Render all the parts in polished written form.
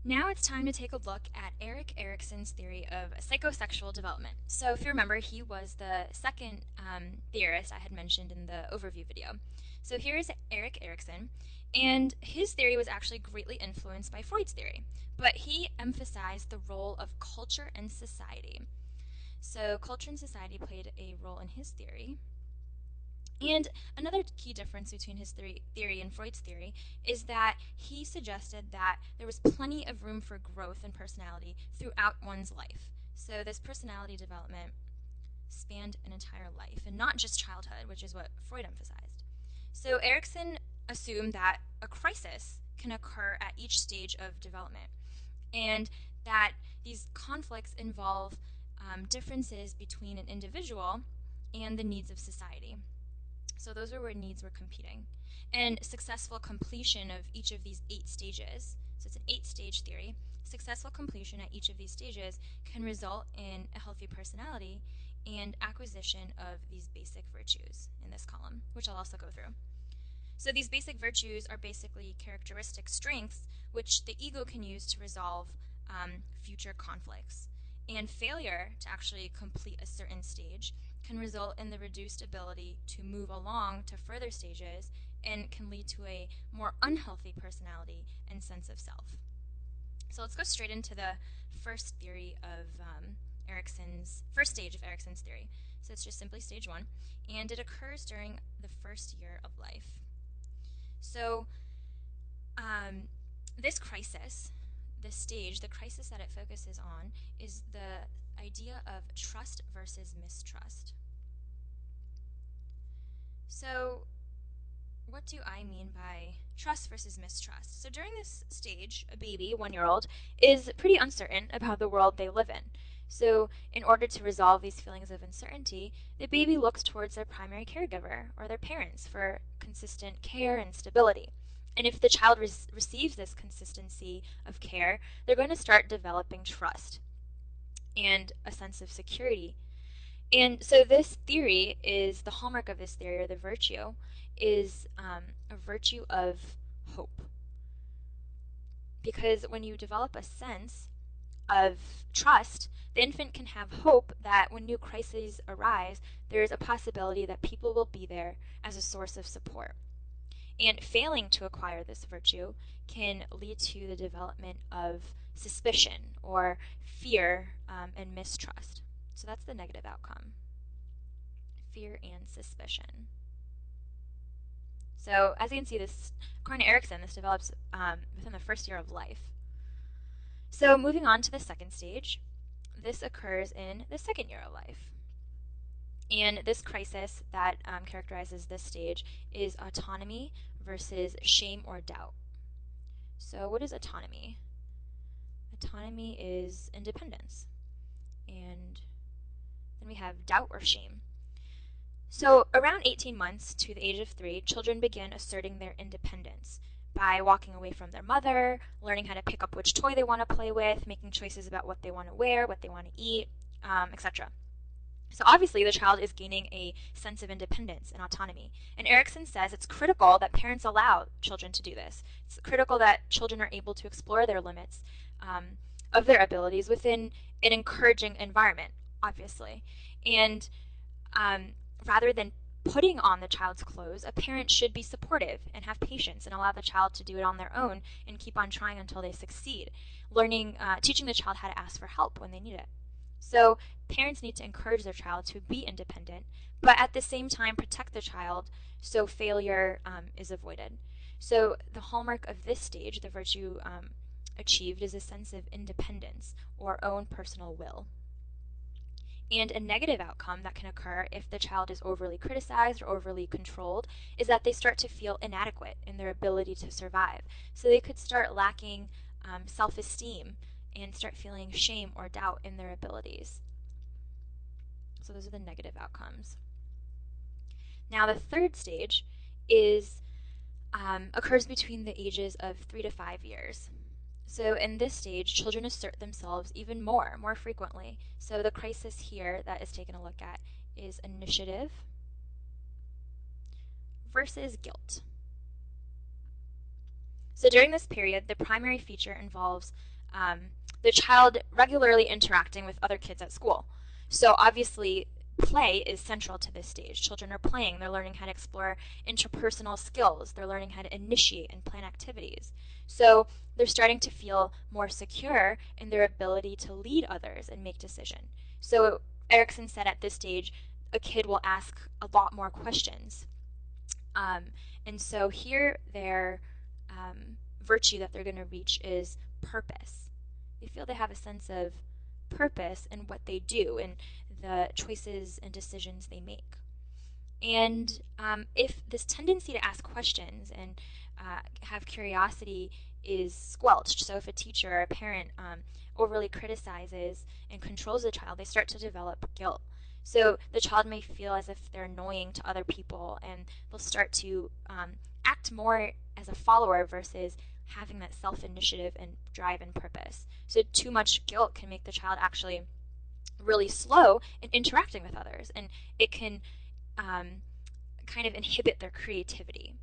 Now it's time to take a look at Eriksons' theory of psychosexual development. So if you remember, he was the second theorist I had mentioned in the overview video. So here is Erikson, and his theory was actually greatly influenced by Freud's theory, but he emphasized the role of culture and society. So culture and society played a role in his theory. And another key difference between his theory and Freud's theory is that he suggested that there was plenty of room for growth in personality throughout one's life. So this personality development spanned an entire life and not just childhood, which is what Freud emphasized. So Erikson assumed that a crisis can occur at each stage of development and that these conflicts involve differences between an individual and the needs of society. So those are where needs were competing. And successful completion of each of these 8 stages, so it's an 8-stage theory, successful completion at each of these stages can result in a healthy personality and acquisition of these basic virtues in this column, which I'll also go through. So these basic virtues are basically characteristic strengths which the ego can use to resolve future conflicts. And failure to actually complete a certain stage can result in the reduced ability to move along to further stages and can lead to a more unhealthy personality and sense of self. So let's go straight into the first theory of Erikson's, first stage of Erikson's theory. So it's just simply stage 1, and it occurs during the first year of life. So this crisis, this stage, the crisis that it focuses on is the idea of trust versus mistrust. So what do I mean by trust versus mistrust? So during this stage, a baby, 1-year-old, is pretty uncertain about the world they live in. So in order to resolve these feelings of uncertainty, the baby looks towards their primary caregiver or their parents for consistent care and stability. And if the child receives this consistency of care, they're going to start developing trust and a sense of security. And so this theory is the hallmark of this theory, or the virtue, is a virtue of hope. Because when you develop a sense of trust, the infant can have hope that when new crises arise, there is a possibility that people will be there as a source of support. And failing to acquire this virtue can lead to the development of suspicion or fear and mistrust. So that's the negative outcome: fear and suspicion. So as you can see, this, according to Erikson, this develops within the first year of life. So moving on to the second stage, this occurs in the second year of life. And this crisis that characterizes this stage is autonomy versus shame or doubt. So what is autonomy? Autonomy is independence. And then we have doubt or shame. So around 18 months to the age of 3, children begin asserting their independence by walking away from their mother, learning how to pick up which toy they want to play with, making choices about what they want to wear, what they want to eat, etc. So obviously the child is gaining a sense of independence and autonomy. And Erikson says it's critical that parents allow children to do this. It's critical that children are able to explore their limits of their abilities within an encouraging environment, obviously. And rather than putting on the child's clothes, a parent should be supportive and have patience and allow the child to do it on their own and keep on trying until they succeed, teaching the child how to ask for help when they need it. So parents need to encourage their child to be independent, but at the same time protect the child so failure is avoided. So the hallmark of this stage, the virtue achieved, is a sense of independence or own personal will. And a negative outcome that can occur if the child is overly criticized or overly controlled is that they start to feel inadequate in their ability to survive. So they could start lacking self-esteem and start feeling shame or doubt in their abilities. So those are the negative outcomes. Now the third stage is occurs between the ages of 3 to 5 years. So in this stage, children assert themselves even more frequently. So the crisis here that is taken a look at is initiative versus guilt. So during this period, the primary feature involves the child regularly interacting with other kids at school. So obviously, play is central to this stage. Children are playing, they're learning how to explore interpersonal skills, they're learning how to initiate and plan activities. So they're starting to feel more secure in their ability to lead others and make decisions. So Erikson said at this stage, a kid will ask a lot more questions. Um, and so here their virtue that they're going to reach is purpose. They feel they have a sense of purpose in what they do and the choices and decisions they make. And if this tendency to ask questions and have curiosity is squelched, so if a teacher or a parent overly criticizes and controls the child, they start to develop guilt. So the child may feel as if they're annoying to other people, and they'll start to act more as a follower versus having that self-initiative and drive and purpose. So too much guilt can make the child actually really slow in interacting with others, and it can kind of inhibit their creativity.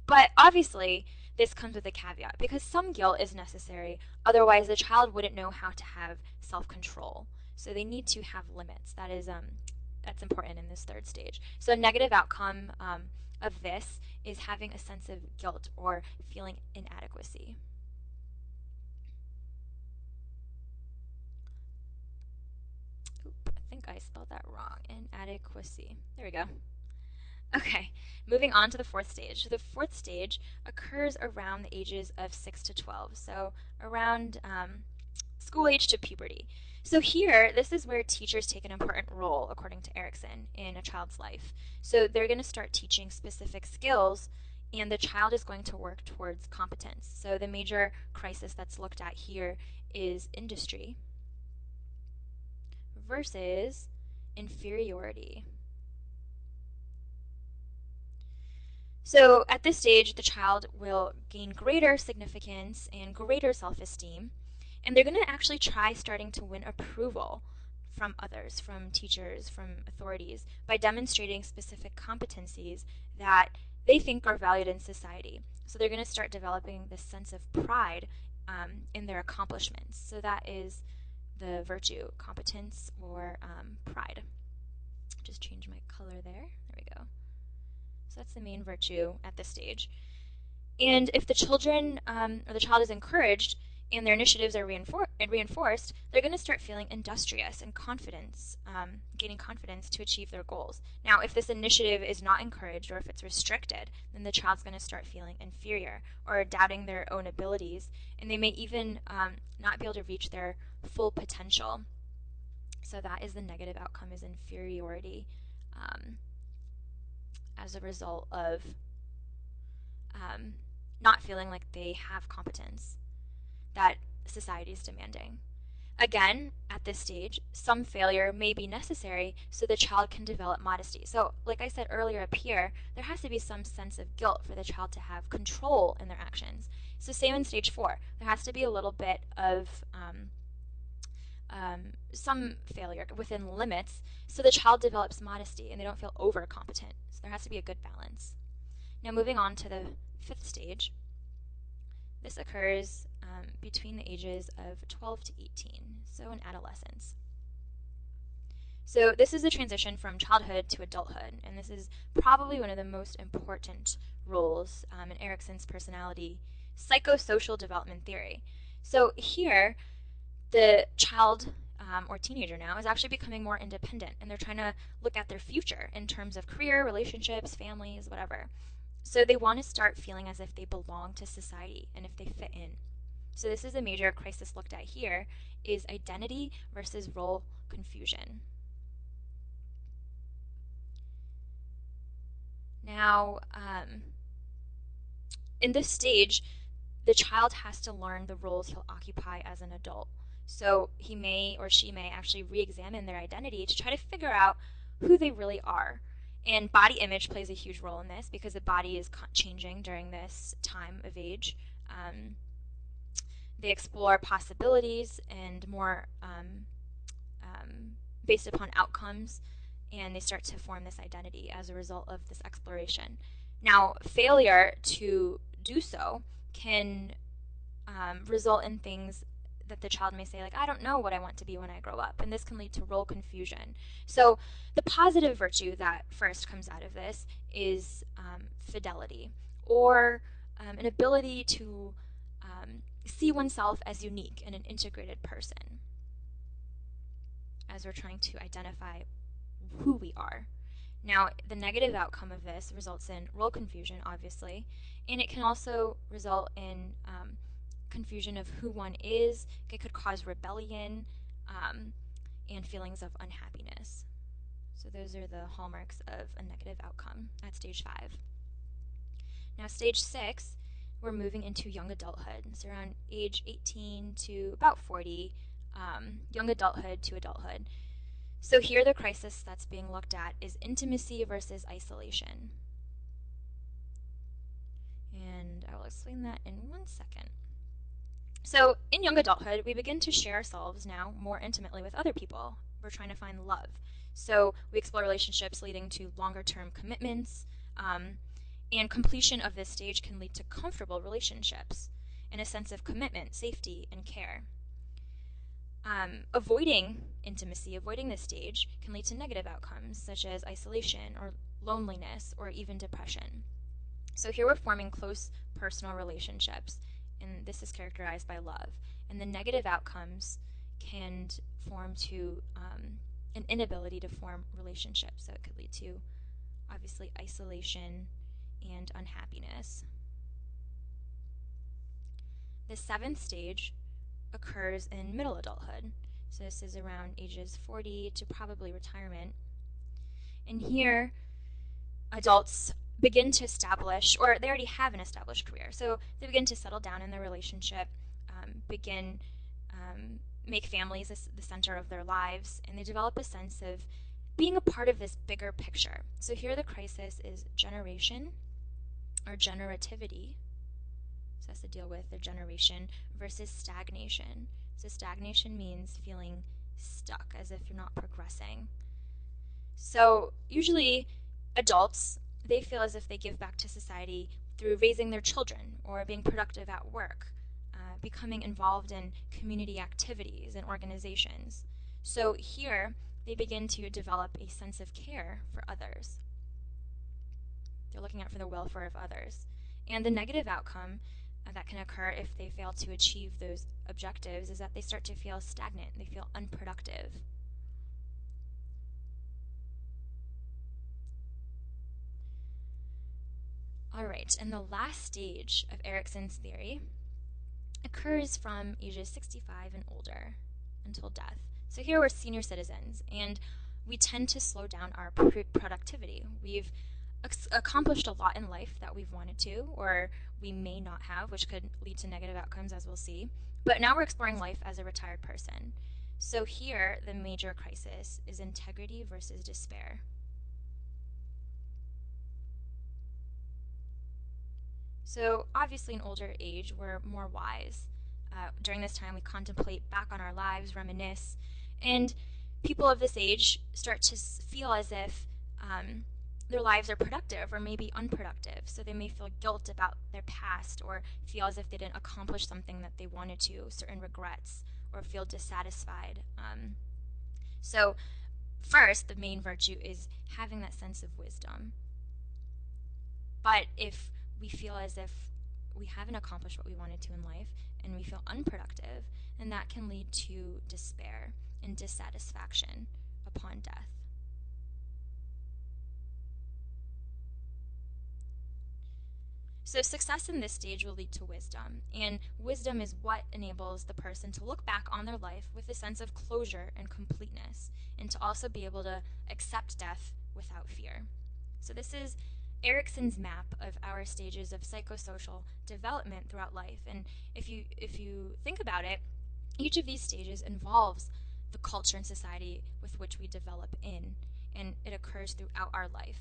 But obviously, this comes with a caveat because some guilt is necessary. Otherwise, the child wouldn't know how to have self-control. So they need to have limits. That's important in this third stage. So a negative outcome of this is having a sense of guilt or feeling inadequacy. Oop, I think I spelled that wrong. Inadequacy. There we go. Okay, moving on to the fourth stage. The fourth stage occurs around the ages of 6 to 12, so around school age to puberty. So here, this is where teachers take an important role, according to Erikson, in a child's life. So they're going to start teaching specific skills, and the child is going to work towards competence. So the major crisis that's looked at here is industry versus inferiority. So at this stage, the child will gain greater significance and greater self-esteem, and they're going to actually try starting to win approval from others, from teachers, from authorities, by demonstrating specific competencies that they think are valued in society. So they're going to start developing this sense of pride in their accomplishments. So that is the virtue, competence, or pride. Just change my color there. There we go. So that's the main virtue at this stage. And if the children or the child is encouraged and their initiatives are reinforced, they're going to start feeling industrious and confidence, gaining confidence to achieve their goals. Now, if this initiative is not encouraged or if it's restricted, then the child's going to start feeling inferior or doubting their own abilities, and they may even not be able to reach their full potential. So that is the negative outcome, is inferiority. As a result of not feeling like they have competence that society is demanding. Again, at this stage, some failure may be necessary so the child can develop modesty. So, like I said earlier up here, there has to be some sense of guilt for the child to have control in their actions. So, same in stage 4, there has to be a little bit of some failure within limits so the child develops modesty and they don't feel overcompetent. So there has to be a good balance. Now moving on to the fifth stage. This occurs between the ages of 12 to 18, so in adolescence. So this is a transition from childhood to adulthood, and this is probably one of the most important roles in Erikson's personality psychosocial development theory. So here, the child or teenager now is actually becoming more independent, and they're trying to look at their future in terms of career, relationships, families, whatever. So they want to start feeling as if they belong to society and if they fit in. So this is a major crisis looked at here, is identity versus role confusion. Now, in this stage, the child has to learn the roles he'll occupy as an adult. So he may or she may actually re-examine their identity to try to figure out who they really are. And body image plays a huge role in this because the body is changing during this time of age. They explore possibilities and more based upon outcomes, and they start to form this identity as a result of this exploration. Now, failure to do so can result in things that the child may say, like, I don't know what I want to be when I grow up, and this can lead to role confusion. So the positive virtue that first comes out of this is fidelity, or an ability to see oneself as unique and an integrated person, as we're trying to identify who we are. Now, the negative outcome of this results in role confusion, obviously, and it can also result in confusion of who one is. It could cause rebellion and feelings of unhappiness. So those are the hallmarks of a negative outcome at stage 5. Now, stage 6, we're moving into young adulthood. So around age 18 to about 40, young adulthood to adulthood. So here the crisis that's being looked at is intimacy versus isolation. And I will explain that in 1 second. So in young adulthood, we begin to share ourselves now more intimately with other people. We're trying to find love. So we explore relationships leading to longer-term commitments, and completion of this stage can lead to comfortable relationships and a sense of commitment, safety, and care. Avoiding intimacy, avoiding this stage, can lead to negative outcomes such as isolation or loneliness or even depression. So here we're forming close personal relationships, and this is characterized by love. And the negative outcomes can form to an inability to form relationships. So it could lead to, obviously, isolation and unhappiness. The 7th stage occurs in middle adulthood. So this is around ages 40 to probably retirement. And here, adults begin to establish, or they already have an established career, so they begin to settle down in their relationship, make families the center of their lives, and they develop a sense of being a part of this bigger picture. So here the crisis is generation, or generativity, so it has to deal with their generation, versus stagnation. So stagnation means feeling stuck, as if you're not progressing. So usually adults, they feel as if they give back to society through raising their children or being productive at work, becoming involved in community activities and organizations. So here they begin to develop a sense of care for others. They're looking out for the welfare of others. And the negative outcome that can occur if they fail to achieve those objectives is that they start to feel stagnant, they feel unproductive. All right, and the last stage of Eriksons theory occurs from ages 65 and older until death. So here we're senior citizens, and we tend to slow down our productivity. We've accomplished a lot in life that we've wanted to, or we may not have, which could lead to negative outcomes, as we'll see. But now we're exploring life as a retired person. So here, the major crisis is integrity versus despair. So obviously in older age, we're more wise. During this time, we contemplate back on our lives, reminisce, and people of this age start to feel as if their lives are productive or maybe unproductive. So they may feel guilt about their past, or feel as if they didn't accomplish something that they wanted to, certain regrets, or feel dissatisfied. So first, the main virtue is having that sense of wisdom. But if we feel as if we haven't accomplished what we wanted to in life and we feel unproductive, then that can lead to despair and dissatisfaction upon death. So success in this stage will lead to wisdom, and wisdom is what enables the person to look back on their life with a sense of closure and completeness, and to also be able to accept death without fear. So this is Erikson's map of our stages of psychosocial development throughout life. And if you think about it, each of these stages involves the culture and society with which we develop in, and it occurs throughout our life.